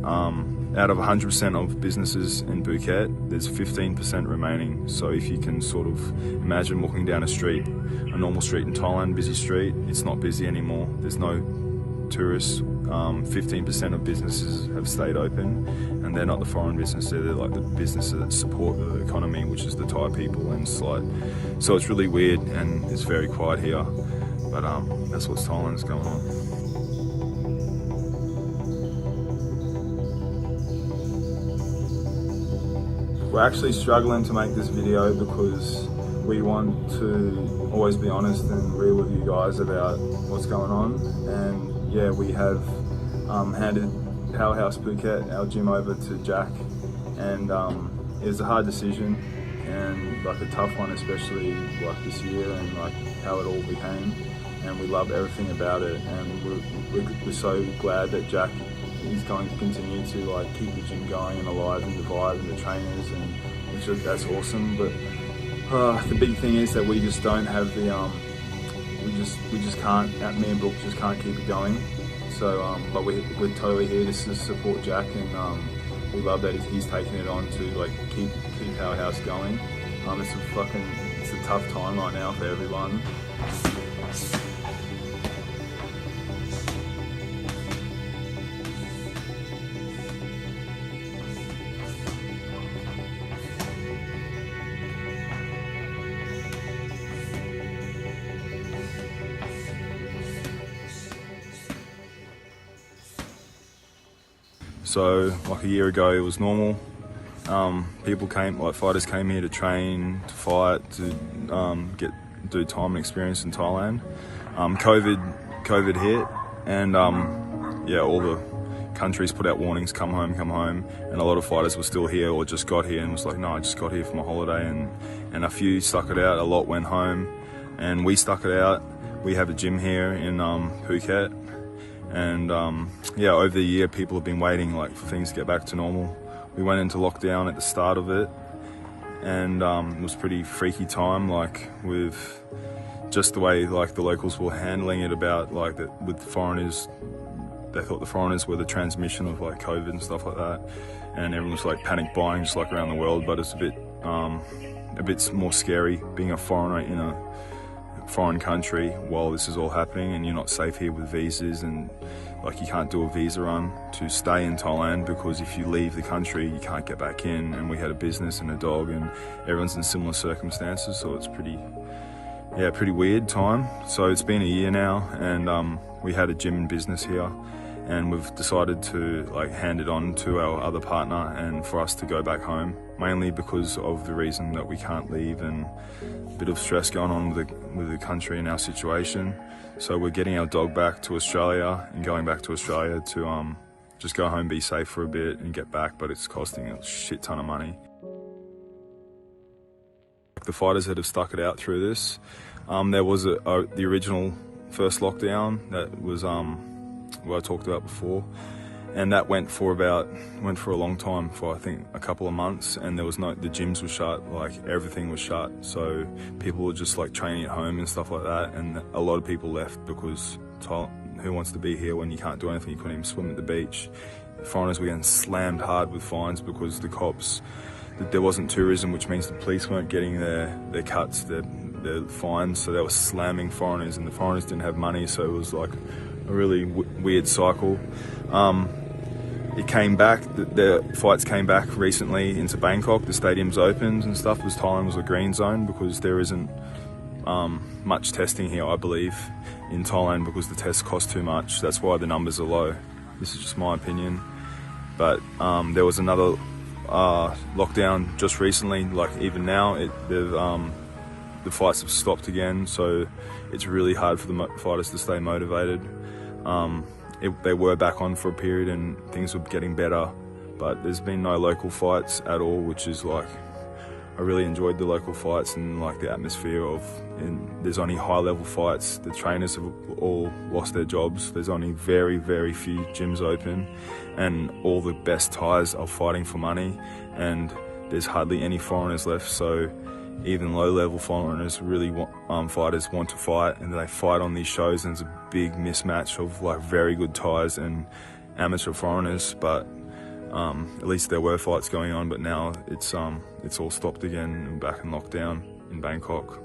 out of 100% of businesses in Phuket, there's 15% remaining. So if you can sort of imagine walking down a street, a normal street in Thailand, busy street, it's not busy anymore. There's no tourists. 15% of businesses have stayed open, and they're not the foreign businesses, they're like the businesses that support the economy, which is the Thai people. And it's like, so it's really weird, and it's very quiet here, but that's what's Thailand's going on. We're actually struggling to make this video because we want to always be honest and real with you guys about what's going on. And yeah, we have handed Powerhouse Phuket, our gym, over to Jack, and it was a hard decision and like a tough one, especially like this year and like how it all became. And we love everything about it, and we're so glad that Jack is going to continue to like keep the gym going and alive, and the vibe and the trainers, and that's awesome. But the big thing is that we just don't have the we just can't. Me and Brooke just can't keep it going. So, but we're totally here to support Jack, and we love that he's taking it on to like keep Powerhouse going. It's a tough time right now for everyone. So like a year ago it was normal. Fighters came here to train, to fight, to do time and experience in Thailand. COVID hit, and all the countries put out warnings, come home, and a lot of fighters were still here or just got here and was like, no, I just got here for my holiday, and a few stuck it out, a lot went home, and we stuck it out. We have a gym here in Phuket. And over the year, people have been waiting like for things to get back to normal. We went into lockdown at the start of it, and it was a pretty freaky time, like with just the way like the locals were handling it about like that with foreigners. They thought the foreigners were the transmission of like COVID and stuff like that, and everyone was like panic buying just like around the world. But it's a bit more scary being a foreigner in a foreign country while this is all happening, and you're not safe here with visas, and like you can't do a visa run to stay in Thailand, because if you leave the country you can't get back in. And we had a business and a dog, and everyone's in similar circumstances, so it's pretty weird time. So it's been a year now, and we had a gym and business here, and we've decided to like hand it on to our other partner and for us to go back home, mainly because of the reason that we can't leave and a bit of stress going on with the country and our situation. So we're getting our dog back to Australia and going back to Australia to just go home, be safe for a bit and get back, but it's costing a shit ton of money. The fighters that have stuck it out through this, there was the original first lockdown that was what I talked about before, and that went for a long time, for I think a couple of months, and the gyms were shut, like everything was shut, so people were just like training at home and stuff like that, and a lot of people left because who wants to be here when you can't do anything? You couldn't even swim at the beach. The foreigners were getting slammed hard with fines because the cops, there wasn't tourism, which means the police weren't getting their cuts, their fines, so they were slamming foreigners, and the foreigners didn't have money, so it was like a really weird cycle. It came back, the fights came back recently into Bangkok, the stadiums opened and stuff, because Thailand was a green zone, because there isn't much testing here, I believe, in Thailand, because the tests cost too much. That's why the numbers are low. This is just my opinion. But there was another lockdown just recently, like even now, the fights have stopped again, so it's really hard for the fighters to stay motivated. They were back on for a period and things were getting better, but there's been no local fights at all, which is like, I really enjoyed the local fights and like the atmosphere there's only high level fights. The trainers have all lost their jobs. There's only very, very few gyms open, and all the best Thais are fighting for money, and there's hardly any foreigners left. So even low-level foreigners fighters want to fight, and they fight on these shows, and there's a big mismatch of like very good Thais and amateur foreigners. But At least there were fights going on, but now it's all stopped again and back in lockdown in Bangkok.